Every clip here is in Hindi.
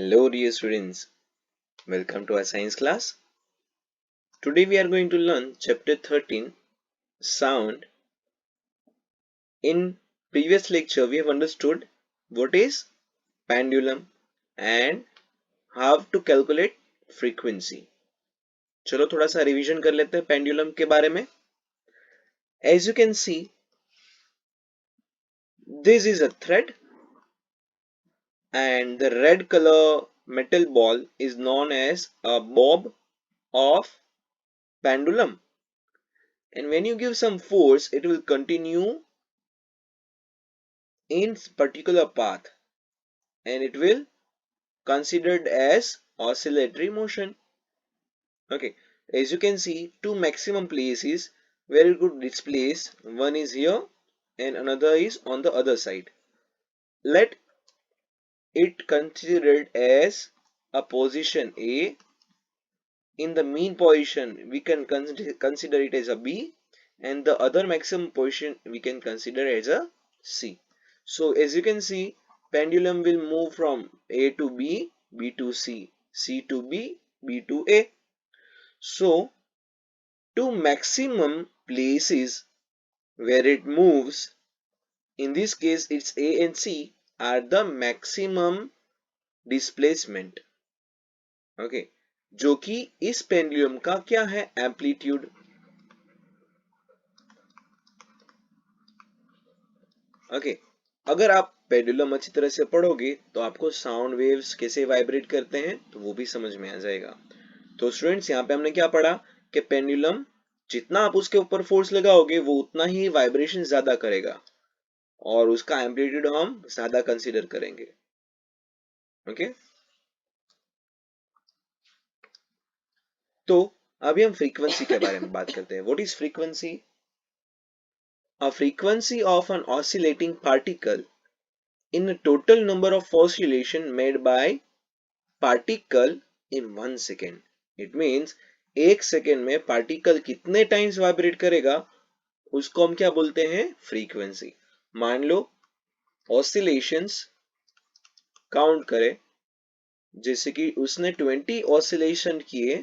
Hello dear students, welcome to our science class. Today we are going to learn chapter 13, sound. In previous lecture we have understood what is pendulum and how to calculate frequency. चलो थोड़ा सा रिवीजन कर लेते हैं pendulum के बारे में. As you can see, this is a thread and the red color metal ball is known as a bob of pendulum. And when you give some force, it will continue in particular path and it will considered as oscillatory motion. Okay, as you can see, two maximum places where it could displace. One is here and another is on the other side. Let it considered as a position A. In the mean position we can consider it as a B, and the other maximum position we can consider as a C. So as you can see, pendulum will move from A to B, B to C, C to B, B to A. So two maximum places where it moves, in this case it's A and C, are the maximum displacement. Okay, जो कि इस पेंडुलम का क्या है, एम्पलीट्यूड. ओके, अगर आप पेंडुलम अच्छी तरह से पढ़ोगे तो आपको साउंड वेव्स कैसे वाइब्रेट करते हैं तो वो भी समझ में आ जाएगा. तो स्टूडेंट्स, यहाँ पे हमने क्या पढ़ा कि पेंडुलम जितना आप उसके ऊपर फोर्स लगाओगे वो उतना ही वाइब्रेशन ज्यादा करेगा और उसका एम्पलीट्यूड हम ज्यादा कंसीडर करेंगे. ओके, तो अभी हम फ्रीक्वेंसी के बारे में बात करते हैं. What is frequency? A frequency of an oscillating particle in a total number of oscillation made by particle in 1 second. It means एक सेकेंड में पार्टिकल कितने टाइम्स वाइब्रेट करेगा उसको हम क्या बोलते हैं, फ्रीक्वेंसी. मान लो ऑसिलेशंस काउंट करे, जैसे कि उसने 20 ऑसिलेशन किए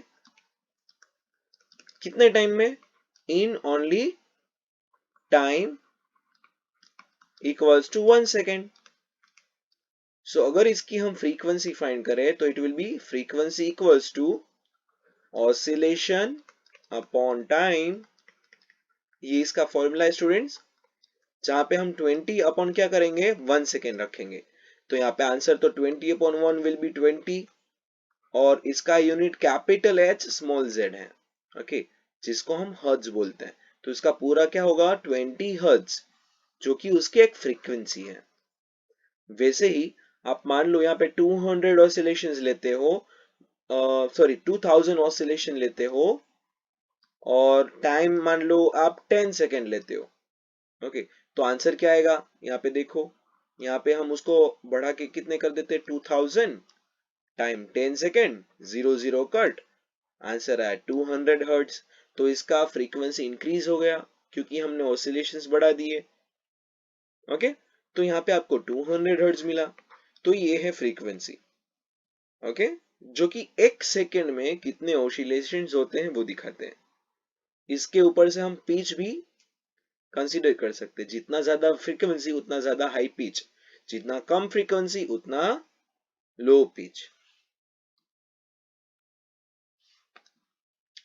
कितने टाइम में, in only time equals to 1 second. So अगर इसकी हम फ्रीक्वेंसी फाइंड करें तो it will be frequency equals to oscillation upon time. ये इसका फॉर्मूला है स्टूडेंट्स, जहां पे हम 20 अपॉन क्या करेंगे, 1 सेकेंड रखेंगे. तो यहाँ पे आंसर तो 20 अपॉन 1 विल बी 20 और इसका unit capital H small Z है. ओके, जिसको हम हर्ट्ज बोलते हैं. तो इसका पूरा क्या होगा, 20 हर्ट्ज, जो कि उसकी एक फ्रीक्वेंसी है. वैसे ही आप मान लो यहाँ पे 200 ऑसिलेशंस लेते हो, सॉरी 2000 ऑसिलेशन लेते हो और टाइम मान लो आप 10 सेकेंड लेते हो. ओके, तो आंसर क्या आएगा, यहाँ पे देखो, यहाँ पे हम उसको बढ़ा के कितने कर देते हैं, 2000 टाइम 10 सेकेंड, 00 कट, आंसर आया 200 हर्ट्ज. तो इसका फ्रीक्वेंसी इंक्रीज हो गया क्योंकि हमने ऑसिलेशंस बढ़ा दिए. ओके, तो यहाँ पे आपको 200 हर्ट्ज मिला. तो ये है फ्रीक्वेंसी. ओके, जो कि एक सेकेंड में कितने ऑसिलेशंस होते हैं वो दिखाते हैं. इसके ऊपर से हम पिच भी कंसीडर कर सकते हैं. जितना ज्यादा फ्रीक्वेंसी उतना ज्यादा हाई पिच, जितना कम फ्रीक्वेंसी उतना low pitch.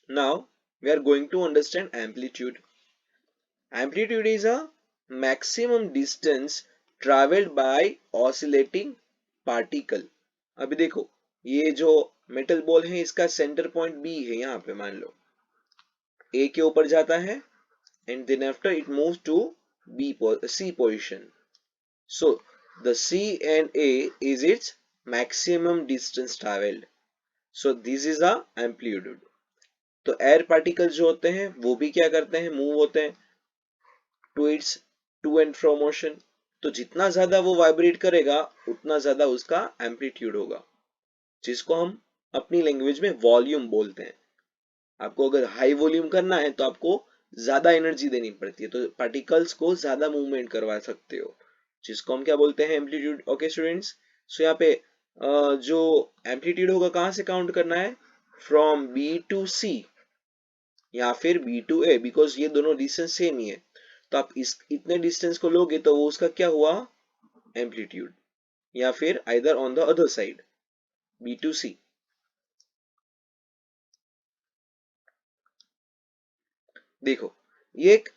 Now we are going to understand amplitude. Amplitude is a maximum distance traveled by oscillating particle. अभी देखो, ये जो मेटल बॉल है इसका सेंटर पॉइंट B है. यहाँ पे मान लो A के ऊपर जाता है and then after it moves to C position. So the C and A is its maximum distance traveled. So this is the amplitude. तो एयर पार्टिकल जो होते हैं वो भी क्या करते हैं, मूव होते हैं to its to and fro motion. तो जितना ज्यादा वो वाइब्रेट करेगा उतना ज्यादा उसका एम्पलीट्यूड होगा, जिसको हम अपनी लैंग्वेज में वॉल्यूम बोलते हैं. आपको अगर हाई वॉल्यूम करना है तो आपको ज्यादा एनर्जी देनी पड़ती है, तो पार्टिकल्स को ज्यादा मूवमेंट करवा सकते हो, जिसको हम क्या बोलते हैं, एम्पलीट्यूड. ओके स्टूडेंट्स, सो यहाँ पे जो एम्पलीट्यूड होगा कहां से काउंट करना है, फ्रॉम बी टू सी या फिर बी टू ए, बिकॉज ये दोनों डिस्टेंस सेम ही है। तो आप इस इतने डिस्टेंस को लोगे तो वो उसका क्या हुआ, एम्पलीट्यूड, या फिर either on the other side B to C. देखो ये एक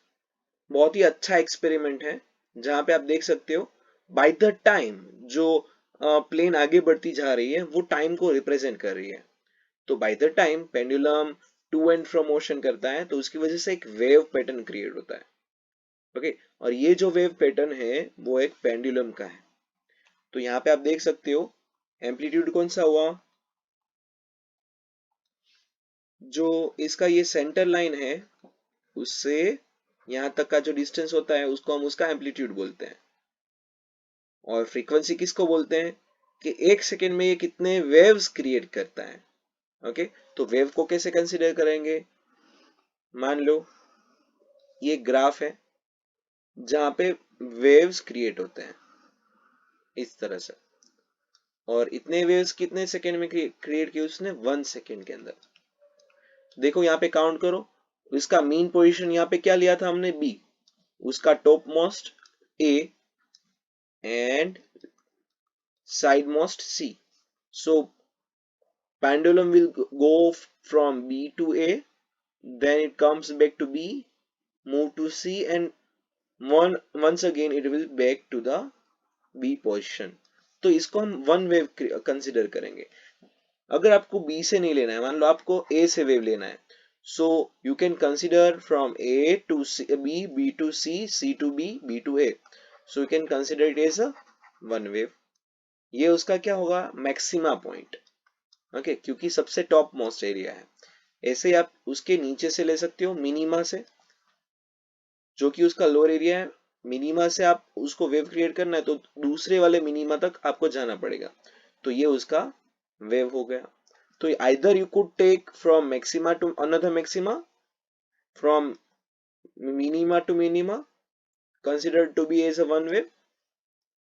बहुत ही अच्छा एक्सपेरिमेंट है जहां पे आप देख सकते हो बाय द टाइम जो प्लेन आगे बढ़ती जा रही है वो टाइम को रिप्रेजेंट कर रही है। तो by the time pendulum to and fro motion करता है तो उसकी वजह से एक वेव पैटर्न क्रिएट होता है। ओके, और ये जो वेव पैटर्न है वो एक पेंडुलम का है। तो यहाँ पे आप देख सकते हो एम्पलीट्यूड कौन सा हुआ, जो इसका ये सेंटर लाइन है उससे यहाँ तक का जो डिस्टेंस होता है उसको हम उसका एम्पलीट्यूड बोलते हैं। और फ्रीक्वेंसी किसको बोलते हैं कि एक सेकेंड में ये कितने वेव्स क्रिएट करता है। ओके, तो वेव को कैसे कंसीडर करेंगे, मान लो ये ग्राफ है जहां पे वेव्स क्रिएट होते हैं इस तरह से, और इतने वेव्स कितने सेकेंड में क्रिएट किए उसने, 1 सेकेंड के अंदर। देखो यहाँ पे काउंट करो, इसका मीन पोजीशन यहाँ पे क्या लिया था हमने, बी, उसका top most A and side most C. So pendulum will go from B to A, then it comes back to B, move to C, and once again it will back to the B position। तो इसको हम वन वेव कंसिडर करेंगे। अगर आपको B से नहीं लेना है, मान लो आपको A से वेव लेना है, so you can consider from A to B, B to C, C to B, B to A। So you can consider it as a one wave. ये उसका क्या होगा, मैक्सिमा पॉइंट। ओके, क्योंकि सबसे टॉप मोस्ट एरिया है। ऐसे ही आप उसके नीचे से ले सकते हो मिनिमा से, जो कि उसका लोअर एरिया है। मिनिमा से आप उसको वेव क्रिएट करना है तो दूसरे वाले मिनिमा तक आपको जाना पड़ेगा, तो ये उसका वेव हो गया। तो either you could take from maxima to another maxima, from minima to minima considered to be as a one wave,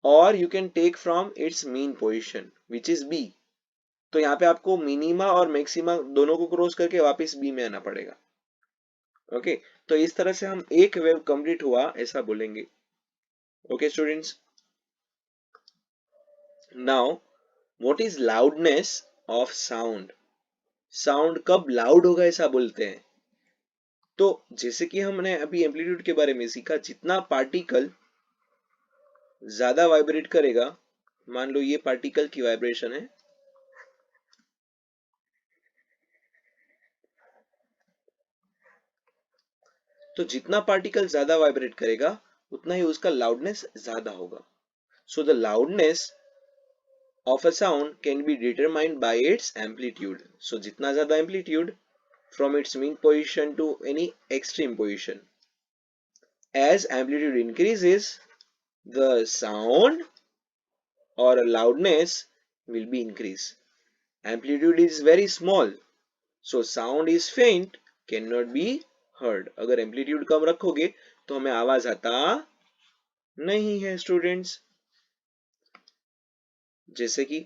or you can take from its mean position which is B। तो यहाँ पे आपको मिनिमा और मैक्सिमा दोनों को क्रॉस करके वापस बी में आना पड़ेगा। ओके, तो इस तरह से हम एक वेव कंप्लीट हुआ ऐसा बोलेंगे। Okay students, now what is loudness of sound. Sound कब लाउड होगा ऐसा बोलते हैं। तो जैसे कि हमने अभी एम्पलीट्यूड के बारे में सीखा, जितना पार्टिकल ज्यादा वाइब्रेट करेगा, मान लो ये पार्टिकल की वाइब्रेशन है, तो जितना पार्टिकल ज्यादा वाइब्रेट करेगा उतना ही उसका लाउडनेस ज्यादा होगा। So the loudness of a sound can be determined by its amplitude। So जितना ज़्यादा amplitude from its mean position to any extreme position। As amplitude increases, the sound or loudness will be increased। Amplitude is very small, so sound is faint, cannot be heard। अगर amplitude कम रखोगे तो हमें आवाज आता नहीं है स्टूडेंट्स। जैसे कि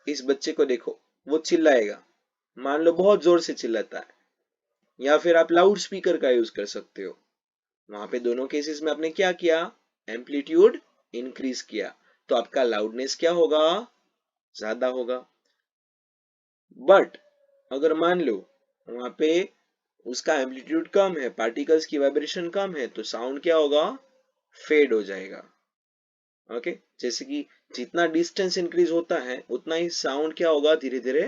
इस बच्चे को देखो, वो चिल्लाएगा, मान लो बहुत जोर से चिल्लाता है, या फिर आप लाउड स्पीकर का यूज कर सकते हो। वहां पे दोनों केसेस में आपने क्या किया, एम्पलीट्यूड इंक्रीज किया, तो आपका लाउडनेस क्या होगा, ज्यादा होगा। बट अगर मान लो वहां पे उसका एम्पलीट्यूड कम है, पार्टिकल्स की वाइब्रेशन कम है, तो साउंड क्या होगा, फेड हो जाएगा। ओके, जैसे कि जितना डिस्टेंस इंक्रीज होता है उतना ही साउंड क्या होगा, धीरे धीरे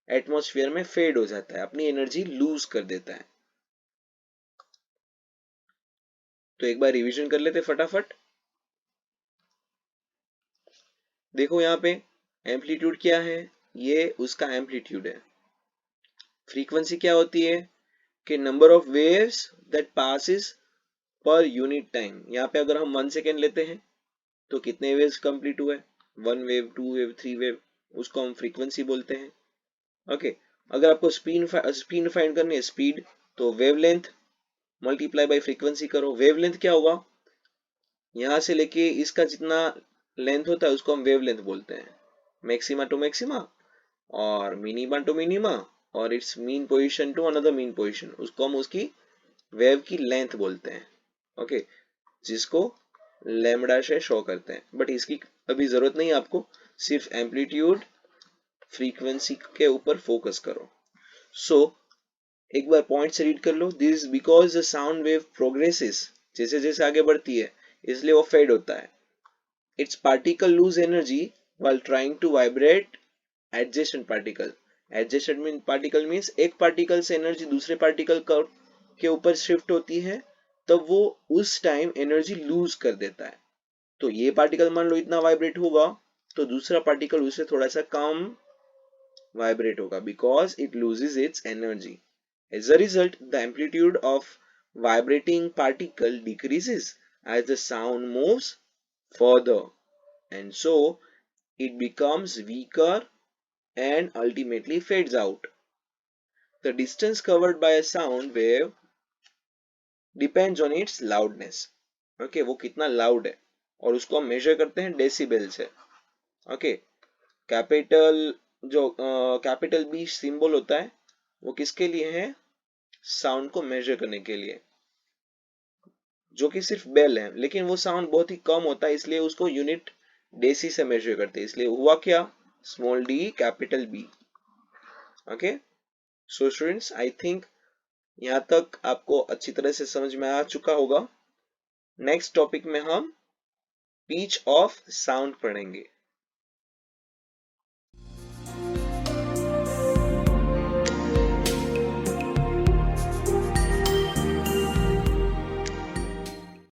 एटमॉस्फेयर में फेड हो जाता है, अपनी एनर्जी लूज कर देता है। तो एक बार रिवीजन कर लेते फटाफट। देखो यहाँ पे एम्पलीट्यूड क्या है, ये उसका एम्पलीट्यूड है। फ्रीक्वेंसी क्या होती है कि number of waves that passes per unit time. यहाँ पे अगर हम 1 सेकेंड लेते हैं तो कितने वेव्स कंप्लीट हुए, 1 वेव, 2 वेव, 3 वेव, उसको हम फ्रीक्वेंसी बोलते हैं। ओके, अगर आपको स्पीड फाइंड करनी है, स्पीड, तो वेवलेंथ मल्टीप्लाई बाय फ्रीक्वेंसी करो। वेवलेंथ क्या होगा, यहाँ से लेके इसका जितना लेंथ होता है उसको हम वेवलेंथ बोलते हैं। मैक्सिमा टू मैक्सिमा और मिनिमा टू मिनिमा और its mean position to another mean position, उसको हम उसकी वेव की लेंथ बोलते हैं। ओके, जिसको लैम्बडा से शो करते हैं, बट इसकी अभी जरूरत नहीं है आपको, सिर्फ एम्पलीट्यूड फ्रीक्वेंसी के ऊपर फोकस करो। सो एक बार पॉइंट से रीड कर लो। This because the sound wave progresses, जैसे जैसे आगे बढ़ती है इसलिए वो फेड होता है। Its particle lose energy while trying to vibrate adjacent particle। adjacent particle means एक पार्टिकल से एनर्जी दूसरे पार्टिकल के ऊपर शिफ्ट होती है, तब वो उस टाइम एनर्जी लूज कर देता है। तो ये पार्टिकल मान लो इतना वाइब्रेट होगा, तो दूसरा पार्टिकल उससे थोड़ा सा कम वाइब्रेट होगा, because it loses it's energy. As a result, the amplitude of vibrating particle decreases as the sound moves further, and so it becomes weaker and ultimately fades out. The distance covered by a sound wave depends on its loudness. Okay, वो कितना loud है और उसको हम measure करते हैं डेसिबल से। Okay, कैपिटल जो कैपिटल बी सिंबल होता है वो किसके लिए है? साउंड को मेजर करने के लिए, जो कि सिर्फ बेल है, लेकिन वो साउंड बहुत ही कम होता है इसलिए उसको यूनिट डेसी से मेजर करते हैं। इसलिए हुआ क्या? Small D capital B. Okay, so students, I think यहाँ तक आपको अच्छी तरह से समझ में आ चुका होगा। नेक्स्ट टॉपिक में हम पिच ऑफ साउंड पढ़ेंगे।